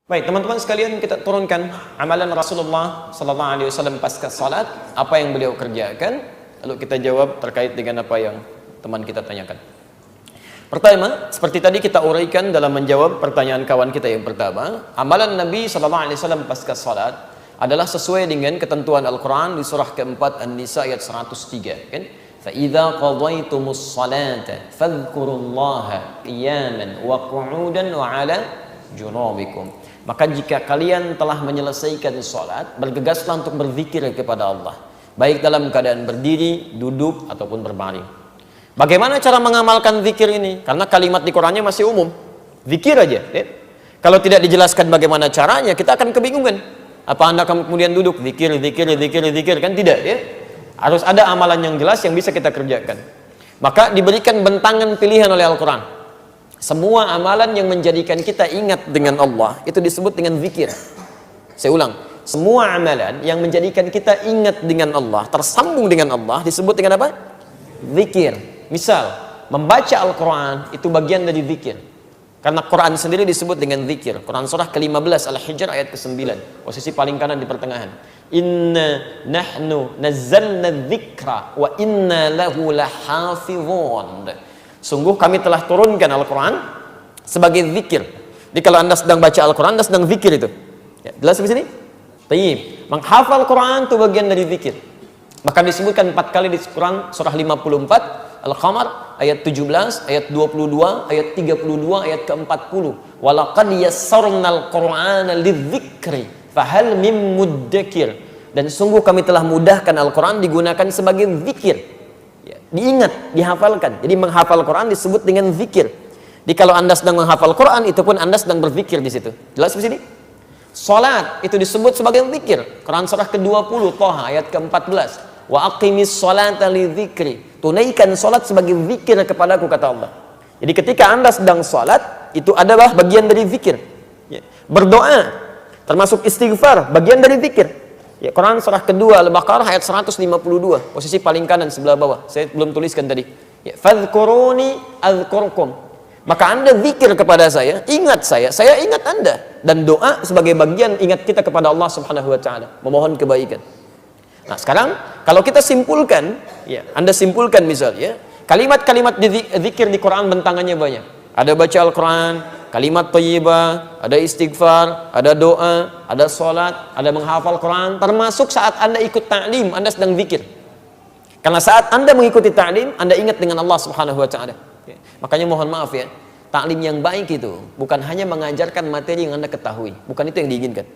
Baik, teman-teman sekalian, kita turunkan amalan Rasulullah sallallahu alaihi wasallam pasca salat, apa yang beliau kerjakan, lalu kita jawab terkait dengan apa yang teman kita tanyakan. Pertama, seperti tadi kita uraikan dalam menjawab pertanyaan kawan kita yang pertama, amalan Nabi sallallahu alaihi wasallam pasca salat adalah sesuai dengan ketentuan Al-Qur'an di surah keempat An-Nisa ayat 103, kan? Fa idza qadaytumus salata fadhkurullaha qiyaman wa qu'udan wa 'ala junubikum. Maka jika kalian telah menyelesaikan sholat, bergegaslah untuk berzikir kepada Allah, baik dalam keadaan berdiri, duduk, ataupun berbaring. Bagaimana cara mengamalkan zikir ini? Karena kalimat di Qur'annya masih umum, zikir aja, ya? Kalau tidak dijelaskan bagaimana caranya, kita akan kebingungan. Apa Anda kemudian duduk, zikir, kan tidak, ya? Harus ada amalan yang jelas yang bisa kita kerjakan. Maka diberikan bentangan pilihan oleh Al-Quran. Semua amalan yang menjadikan kita ingat dengan Allah itu disebut dengan zikir. Saya ulang, semua amalan yang menjadikan kita ingat dengan Allah, tersambung dengan Allah, disebut dengan apa? Zikir. Misal, membaca Al-Quran itu bagian dari zikir. Karena Quran sendiri disebut dengan zikir. Quran surah ke-15 Al-Hijr ayat ke-9, posisi paling kanan di pertengahan. Inna nahnu nazzalna dzikra wa inna lahu lahafizun. Sungguh kami telah turunkan Al-Quran sebagai zikir. Jadi kalau Anda sedang baca Al-Quran, Anda sedang zikir itu. Ya, jelas di sini? Tayyib. Menghafal Quran itu bagian dari zikir. Maka disebutkan 4 kali di Quran surah 54 Al-Qamar ayat 17, ayat 22, ayat 32, ayat ke-40. Walaqad yassarnal Qur'ana lidzikri fahal mim muddakir. Dan sungguh kami telah mudahkan Al-Quran digunakan sebagai zikir. Diingat, dihafalkan. Jadi menghafal Quran disebut dengan zikir. Jadi kalau Anda sedang menghafal Quran, itu pun Anda sedang berzikir di situ. Jelas di sini? Salat itu disebut sebagai zikir. Quran surah ke-20 Thaha ayat ke-14. Wa aqimis salata lidzikri. Tunaikan salat sebagai zikir kepadaku, kata Allah. Jadi ketika Anda sedang salat, itu adalah bagian dari zikir. Berdoa termasuk istighfar, bagian dari zikir. Ya, Quran surah kedua Al-Baqarah ayat 152, posisi paling kanan sebelah bawah. Saya belum tuliskan tadi. Ya, fadhkuruni adzkurkum. Maka Anda zikir kepada saya ingat Anda. Dan doa sebagai bagian ingat kita kepada Allah Subhanahu wa taala, memohon kebaikan. Nah, sekarang kalau kita simpulkan, ya, Anda simpulkan misalnya, kalimat-kalimat zikir di Quran bentangannya banyak. Ada baca Al-Quran, kalimat thayyibah, ada istighfar, ada doa, ada sholat, ada menghafal Quran, termasuk saat Anda ikut ta'lim, Anda sedang zikir. Karena saat Anda mengikuti ta'lim, Anda ingat dengan Allah Subhanahu wa taala. Makanya mohon maaf ya, ta'lim yang baik itu bukan hanya mengajarkan materi yang Anda ketahui, bukan itu yang diinginkan.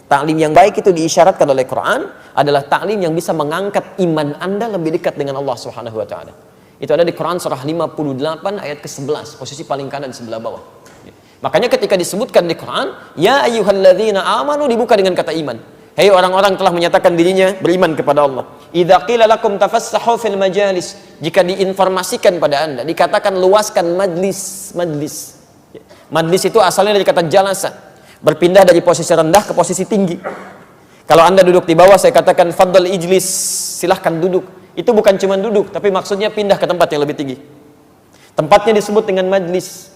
Ta'lim yang baik itu diisyaratkan oleh Quran adalah ta'lim yang bisa mengangkat iman Anda lebih dekat dengan Allah Subhanahu wa taala. Itu ada di Quran surah 58 ayat ke-11, posisi paling kanan sebelah bawah. Makanya ketika disebutkan di Quran, ya ayyuhalladzina amanu, dibuka dengan kata iman. Hei orang-orang telah menyatakan dirinya beriman kepada Allah. Idza qila lakum tafassahu fil majalis, jika diinformasikan pada Anda, dikatakan luaskan majlis. Majlis itu asalnya dari kata jalasa, berpindah dari posisi rendah ke posisi tinggi. Kalau Anda duduk di bawah, saya katakan fadhal ijlis, silahkan duduk. Itu bukan cuma duduk, tapi maksudnya pindah ke tempat yang lebih tinggi. Tempatnya disebut dengan majlis,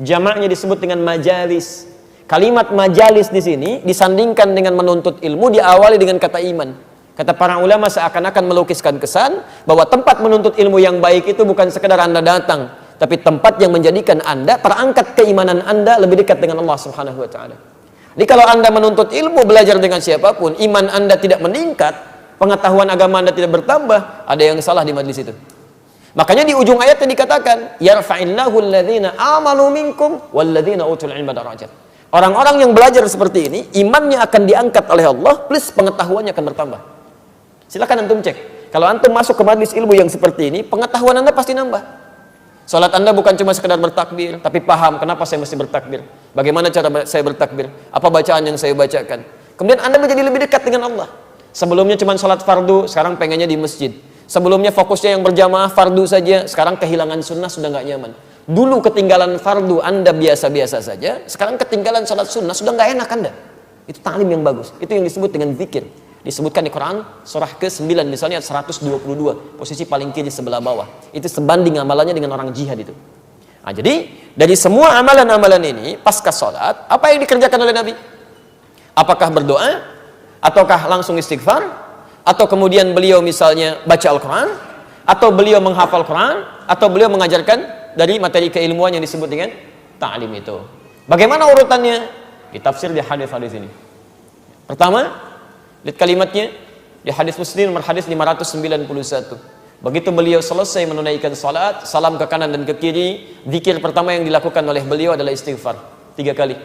jamaknya disebut dengan majalis. Kalimat majalis di sini disandingkan dengan menuntut ilmu, diawali dengan kata iman. Kata para ulama seakan-akan melukiskan kesan bahwa tempat menuntut ilmu yang baik itu bukan sekedar Anda datang, tapi tempat yang menjadikan Anda terangkat keimanan Anda lebih dekat dengan Allah Subhanahu wa taala. Jadi kalau Anda menuntut ilmu, belajar dengan siapapun, iman Anda tidak meningkat, pengetahuan agama Anda tidak bertambah, ada yang salah di majlis itu. Makanya di ujung ayatnya dikatakan, yarfa'illahu alladhina amanu minkum walladhina utul ilma darajat. Orang-orang yang belajar seperti ini, imannya akan diangkat oleh Allah, plus pengetahuannya akan bertambah. Silakan antum cek. Kalau antum masuk ke majlis ilmu yang seperti ini, pengetahuan Anda pasti nambah. Salat Anda bukan cuma sekedar bertakbir, tapi paham kenapa saya mesti bertakbir, bagaimana cara saya bertakbir, apa bacaan yang saya bacakan. Kemudian Anda menjadi lebih dekat dengan Allah. Sebelumnya cuma sholat fardu, sekarang pengennya di masjid. Sebelumnya fokusnya yang berjamaah fardu saja, sekarang kehilangan sunnah, sudah nggak nyaman. Dulu ketinggalan fardu Anda biasa-biasa saja, sekarang ketinggalan sholat sunnah, sudah nggak enak Anda. Itu ta'lim yang bagus. Itu yang disebut dengan zikir. Disebutkan di Quran surah ke-9 misalnya 122, posisi paling kiri sebelah bawah. Itu sebanding amalannya dengan orang jihad itu. Nah, jadi dari semua amalan-amalan ini pasca sholat, apa yang dikerjakan oleh Nabi? Apakah berdoa? Ataukah langsung istighfar? Atau kemudian beliau misalnya baca Al-Quran? Atau beliau menghafal Quran? Atau beliau mengajarkan dari materi keilmuan yang disebut dengan ta'lim itu? Bagaimana urutannya? Ditafsir di hadis-hadis ini. Pertama, lihat kalimatnya di hadis Muslim nomor hadis 591. Begitu beliau selesai menunaikan salat, salam ke kanan dan ke kiri, zikir pertama yang dilakukan oleh beliau adalah istighfar 3 kali.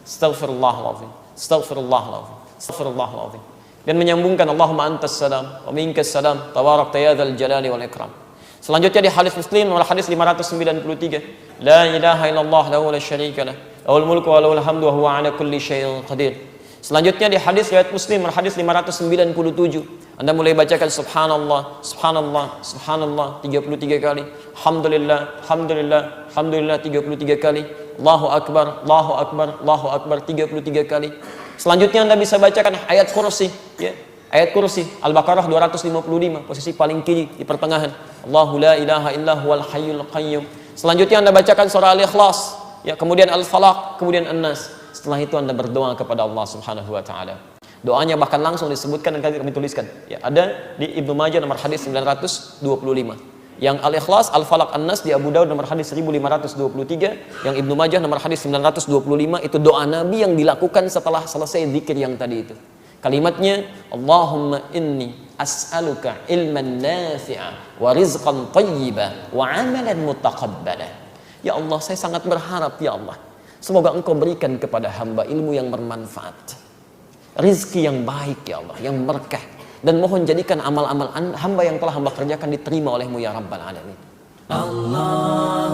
Astaghfirullahaladzim, astaghfirullahaladzim, astaghfirullahaladzim. Dan menyambungkan Allahumma antas salam wa minkas salam tabarakta ya dzal jalali wal ikram. Selanjutnya di hadis Muslim nomor hadis 593, la ilaha illallah lahu la syarika lah, lahul mulku wa lahul hamdu wa huwa ala kulli syai'in qadir. Selanjutnya di hadis riwayat Muslim nomor hadis 597, Anda mulai bacakan subhanallah, subhanallah, subhanallah 33 kali, alhamdulillah, alhamdulillah, alhamdulillah 33 kali, Allahu akbar, Allahu akbar, Allahu akbar 33 kali. Selanjutnya Anda bisa bacakan ayat kursi, ya. Ayat kursi Al-Baqarah 255, posisi paling kiri di pertengahan. Allahu la ilaha illa huwal hayyul qayyum. Selanjutnya Anda bacakan surah Al-Ikhlas, ya, kemudian Al-Falaq, kemudian An-Nas. Setelah itu Anda berdoa kepada Allah Subhanahu wa taala. Doanya bahkan langsung disebutkan dan kami tuliskan. Ya, ada di Ibnu Majah nomor hadis 925. Yang Al-Ikhlas, Al-Falaq, An-Nas di Abu Daud nomor hadis 1523, yang Ibnu Majah nomor hadis 925 itu doa Nabi yang dilakukan setelah selesai zikir yang tadi itu. Kalimatnya, Allahumma inni as'aluka ilman nafi'a wa rizqan thayyiba wa amalan mutaqabbala. Ya Allah, saya sangat berharap ya Allah, semoga Engkau berikan kepada hamba ilmu yang bermanfaat, rizki yang baik ya Allah, yang berkah, dan mohon jadikan amal-amal hamba yang telah hamba kerjakan diterima olehmu ya Rabbal Alamin. Allah